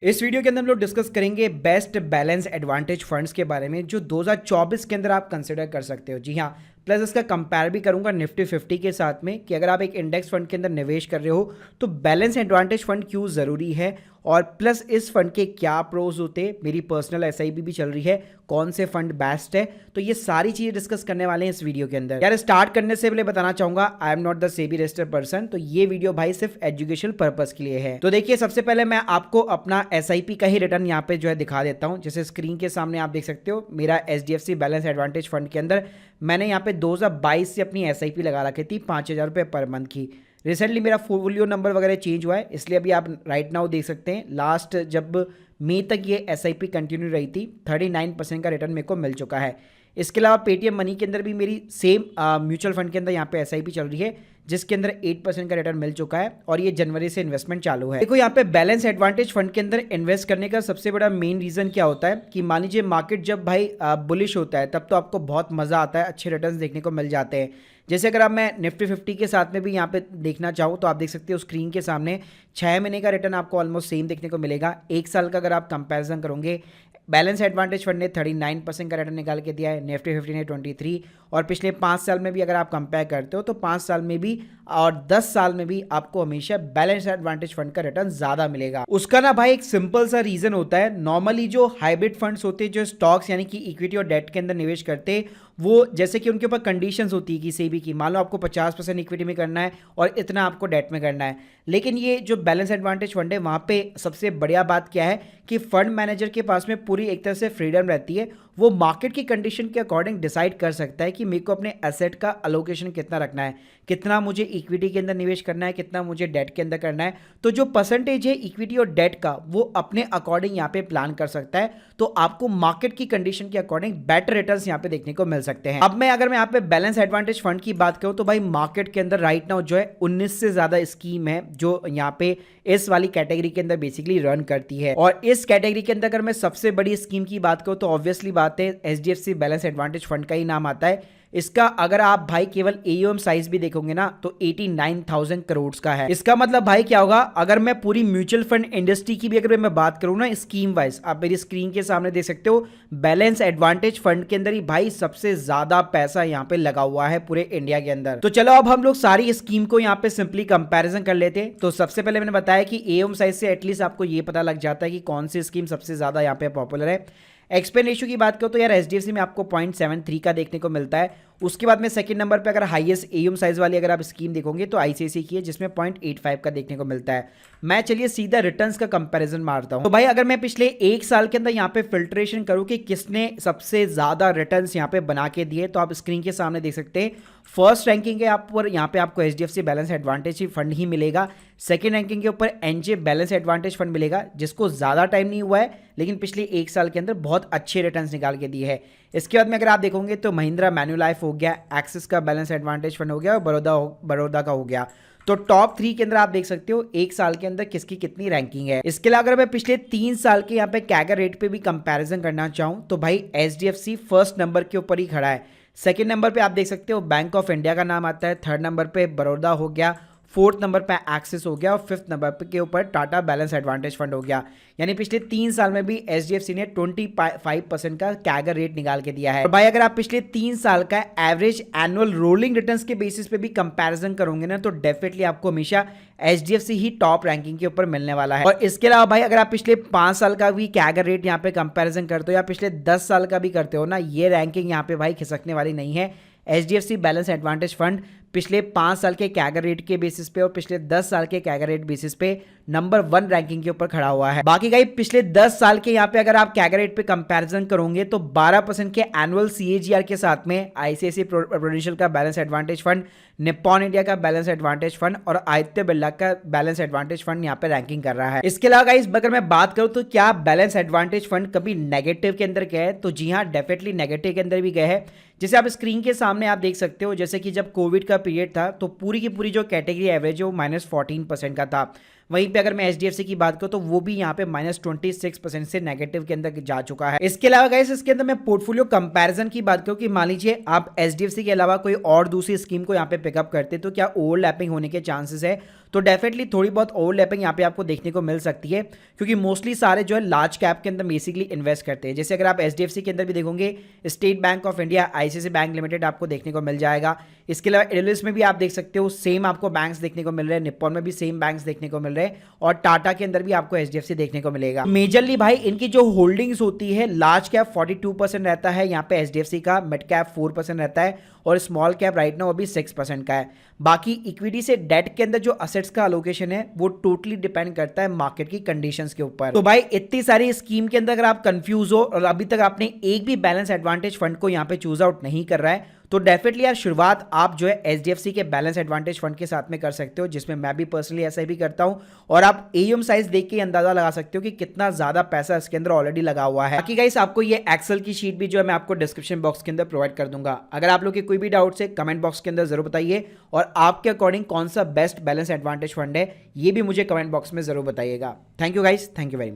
इस वीडियो के अंदर हम लोग डिस्कस करेंगे बेस्ट बैलेंस एडवांटेज फंड्स के बारे में जो 2024 के अंदर आप कंसिडर कर सकते हो। जी हाँ, प्लस इसका कंपेयर भी करूंगा निफ्टी 50 के साथ में कि अगर आप एक इंडेक्स फंड के अंदर निवेश कर रहे हो तो बैलेंस एडवांटेज फंड क्यों ज़रूरी है, और प्लस इस फंड के क्या प्रोज होते हैं। मेरी पर्सनल एसआईपी भी चल रही है, कौन से फंड बेस्ट है, तो ये सारी चीज़ें डिस्कस करने वाले हैं इस वीडियो के अंदर। यार स्टार्ट करने से पहले बताना चाहूंगा I am not the SEBI registered person, तो ये वीडियो भाई सिर्फ एजुकेशनल पर्पस के लिए है। तो देखिए, सबसे पहले मैं आपको अपना एसआईपी का ही रिटर्न यहाँ पे जो है दिखा देता हूँ। जैसे स्क्रीन के सामने आप देख सकते हो, मेरा एचडीएफसी बैलेंस एडवांटेज फंड के अंदर मैंने यहाँ पे 2022 से अपनी एसआईपी लगा रखी थी 5,000 रुपये पर मंथ की। रिसेंटली मेरा फोलियो नंबर वगैरह चेंज हुआ है, इसलिए अभी आप राइट नाउ देख सकते हैं लास्ट जब मई तक ये एसआईपी कंटिन्यू रही थी 39% का रिटर्न मेरे को मिल चुका है। इसके अलावा पेटीएम मनी के अंदर भी मेरी सेम म्यूचुअल फंड के अंदर यहाँ पे एसआईपी चल रही है जिसके अंदर 8% का रिटर्न मिल चुका है, और ये जनवरी से इन्वेस्टमेंट चालू है। देखो यहाँ पे बैलेंस एडवांटेज फंड के अंदर इन्वेस्ट करने का सबसे बड़ा मेन रीजन क्या होता है कि मान लीजिए मार्केट जब भाई बुलिश होता है तब तो आपको बहुत मजा आता है, अच्छे रिटर्न्स देखने को मिल जाते हैं। जैसे अगर आप मैं निफ्टी 50 के साथ में भी यहाँ पे देखना चाहूँ तो आप देख सकते हो स्क्रीन के सामने 6 महीने का रिटर्न आपको ऑलमोस्ट सेम देखने को मिलेगा। एक साल का अगर आप कंपैरिजन करोगे, बैलेंस एडवांटेज फंड ने 39% का रिटर्न निकाल के दिया है, निफ्टी 50 ने 23, और पिछले 5 साल में भी अगर आप कंपेयर करते हो तो 5 साल में भी और 10 साल में भी आपको हमेशा बैलेंस एडवांटेज फंड का रिटर्न ज्यादा मिलेगा। उसका ना भाई एक सिंपल सा रीजन होता है, नॉर्मली जो हाइब्रिड फंड्स होते हैं जो स्टॉक्स यानी कि इक्विटी और डेट के अंदर निवेश करते, वो जैसे कि उनके ऊपर कंडीशंस होती है कि सेबी की, मान लो आपको 50% इक्विटी में करना है और इतना आपको डेट में करना है। लेकिन ये जो बैलेंस एडवांटेज फंड है वहाँ पे सबसे बढ़िया बात क्या है कि फंड मैनेजर के पास में पूरी एक तरह से फ्रीडम रहती है, वो मार्केट की कंडीशन के अकॉर्डिंग डिसाइड कर सकता है कि मेरे को अपने एसेट का अलोकेशन कितना रखना है, कितना मुझे इक्विटी के अंदर निवेश करना है, कितना मुझे डेट के अंदर करना है। तो जो परसेंटेज है इक्विटी और डेट का वो अपने अकॉर्डिंग यहाँ पे प्लान कर सकता है, तो आपको मार्केट की कंडीशन के अकॉर्डिंग बेटर रिटर्न्स यहाँ पे देखने को मिल सकते हैं। अब मैं अगर मैं यहाँ पे बैलेंस एडवांटेज फंड की बात करूँ तो भाई मार्केट के अंदर राइट नाउ जो है 19 से ज्यादा स्कीम है जो यहाँ पे इस वाली कैटेगरी के अंदर बेसिकली रन करती है। और इस कैटेगरी के अंदर अगर मैं सबसे बड़ी स्कीम की बात करूँ तो ऑब्वियसली बात है एचडीएफसी बैलेंस एडवांटेज फंड का ही नाम आता है। इसका अगर आप भाई केवल एयूएम साइज भी देखोगे ना तो 89,000 करोड़ का है। इसका मतलब भाई क्या होगा, अगर मैं पूरी म्यूचुअल फंड इंडस्ट्री की भी अगर मैं बात करूं ना स्कीम वाइज, आप मेरी स्क्रीन के सामने देख सकते हो बैलेंस एडवांटेज फंड के अंदर ही भाई सबसे ज्यादा पैसा यहाँ पे लगा हुआ है पूरे इंडिया के अंदर। तो चलो अब हम लोग सारी स्कीम को यहाँ पे सिंपली कंपैरिजन कर लेते हैं। तो सबसे पहले मैंने बताया कि एयूएम साइज से एटलीस्ट आपको ये पता लग जाता है कि कौन सी स्कीम सबसे ज्यादा यहाँ पे पॉपुलर है। एक्सपेंड रेशियो की बात करो तो यार एचडीएफसी में आपको 0.73 का देखने को मिलता है। उसके बाद में सेकंड नंबर पे अगर हाईएस्ट एयूएम साइज वाली अगर आप स्कीम देखोगे तो आईसीआईसीआई की है जिसमें 0.85 का देखने को मिलता है। मैं चलिए सीधा रिटर्न्स का कंपैरिजन मारता हूं। तो भाई अगर मैं पिछले एक साल के अंदर यहाँ पे फिल्ट्रेशन करूं कि किसने सबसे ज्यादा रिटर्न्स यहाँ पे बना के दिए, तो आप स्क्रीन के सामने देख सकते हैं फर्स्ट रैंकिंग है आप पर यहाँ पे आपको एचडीएफसी बैलेंस एडवांटेज फंड ही मिलेगा। सेकंड रैंकिंग के ऊपर एनजे बैलेंस एडवांटेज फंड मिलेगा जिसको ज्यादा टाइम नहीं हुआ है लेकिन पिछले एक साल के अंदर बहुत अच्छे रिटर्न्स निकाल के दिए है। इसके बाद में अगर आप देखोगे तो महिंद्रा मैन्युलाइफ हो गया, एक्सिस का बैलेंस एडवांटेज फंड हो गया और बड़ौदा का हो गया। तो टॉप 3 के अंदर आप देख सकते हो एक साल के अंदर किसकी कितनी रैंकिंग है। इसके अलावा अगर मैं पिछले 3 साल के यहाँ पे कैगर रेट पे भी कंपैरिजन करना चाहूँ तो भाई एचडीएफसी फर्स्ट नंबर के ऊपर ही खड़ा है। सेकंड नंबर पे आप देख सकते हो बैंक ऑफ इंडिया का नाम आता है, थर्ड नंबर पे बड़ौदा हो गया, फोर्थ नंबर पे एक्सिस हो गया और फिफ्थ नंबर पे के ऊपर टाटा बैलेंस एडवांटेज फंड हो गया। यानी पिछले 3 साल में भी एचडीएफसी ने 25% का कैगर रेट निकाल के दिया है। और भाई अगर आप पिछले 3 साल का एवरेज एनुअल रोलिंग रिटर्न्स के बेसिस पे भी कंपैरिजन करोगे ना तो डेफिनेटली आपको हमेशा एचडीएफसी ही टॉप रैंकिंग के ऊपर मिलने वाला है। और इसके अलावा भाई अगर आप पिछले 5 साल का भी कैगर रेट यहाँ पे कंपैरिजन करते हो या पिछले 10 साल का भी करते हो ना, ये रैंकिंग यहाँ पे भाई खिसकने वाली नहीं है। एचडीएफसी बैलेंस एडवांटेज फंड पिछले 5 साल के कैगर रेट के बेसिस पे और पिछले 10 साल के कैगर रेट बेसिस पे नंबर 1 रैंकिंग के ऊपर खड़ा हुआ है। बाकी गाइस पिछले 10 साल के यहाँ पे अगर आप कैगर रेट पे कंपैरिजन करोगे तो 12% के एनुअल सीएजीआर के साथ में आईसीआईसीआई प्रूडेंशियल का balance advantage fund, Nippon India का बैलेंस एडवांटेज फंड और आदित्य बिरला का बैलेंस एडवांटेज फंड यहाँ पे रैंकिंग कर रहा है। इसके अलावा गाइस अगर मैं बात करूं तो क्या बैलेंस एडवांटेज फंड कभी नेगेटिव के अंदर गए, तो जी हाँ डेफिनेटली नेगेटिव के अंदर भी गए हैं। जैसे आप स्क्रीन के सामने आप देख सकते हो, जैसे कि जब कोविड का पीरियड था तो पूरी की पूरी जो कैटेगरी एवरेज है वो -14% का था। वहीं पे अगर मैं एचडीएफसी की बात करूं तो वो भी यहाँ पे -26% से नेगेटिव के अंदर जा चुका है। इसके अलावा गाइस इसके अंदर मैं पोर्टफोलियो कंपैरिजन की बात करूं कि मान लीजिए आप एचडीएफसी के अलावा कोई और दूसरी स्कीम को यहाँ पे पिकअप करते तो क्या ओवरलैपिंग होने के चांसेस है, तो डेफिनेटली थोड़ी बहुत ओवरलैपिंग यहाँ पे आपको देखने को मिल सकती है, क्योंकि मोस्टली सारे जो है लार्ज कैप के अंदर बेसिकली इन्वेस्ट करते हैं। जैसे अगर आप एचडीएफसी के अंदर भी देखोगे, state bank of India, ICICI bank limited आपको देखने को मिल जाएगा। इसके अलावा एडलिस में भी आप देख सकते हो सेम आपको बैंक्स देखने को मिल रहे हैं, निप्पॉन में भी सेम बैंक्स देखने को मिल रहे हैं, और टाटा के अंदर भी आपको एचडीएफसी देखने को मिलेगा। मेजरली भाई इनकी जो होल्डिंग्स होती है, लार्ज कैप 42% रहता है यहाँ पे एचडीएफसी का, मिड कैप 4% रहता है, और स्मॉल कैप राइट नाउ अभी 6% का है। बाकी इक्विटी से डेट के अंदर जो असेट्स का अलोकेशन है वो टोटली डिपेंड करता है मार्केट की कंडीशंस के ऊपर। तो भाई इतनी सारी स्कीम के अंदर अगर आप कंफ्यूज हो और अभी तक आपने एक भी बैलेंस एडवांटेज फंड को यहाँ पे चूज आउट नहीं कर रहा है, तो डेफिनेटली यार शुरुआत आप जो है एचडीएफसी के बैलेंस एडवांटेज फंड के साथ में कर सकते हो, जिसमें मैं भी पर्सनली ऐसा भी करता हूं, और आप एयूएम साइज देख के अंदाजा लगा सकते हो कि कितना ज्यादा पैसा इसके अंदर ऑलरेडी लगा हुआ है। बाकी गाइस आपको ये एक्सेल की शीट भी जो है मैं आपको डिस्क्रिप्शन बॉक्स के अंदर प्रोवाइड कर दूंगा। अगर आप लोग के कोई भी डाउट है कमेंट बॉक्स के अंदर जरूर बताइए, और आपके अकॉर्डिंग कौन सा बेस्ट बैलेंस एडवांटेज फंड है ये भी मुझे कमेंट बॉक्स में जरूर बताइएगा। Thank you guys, thank you very much.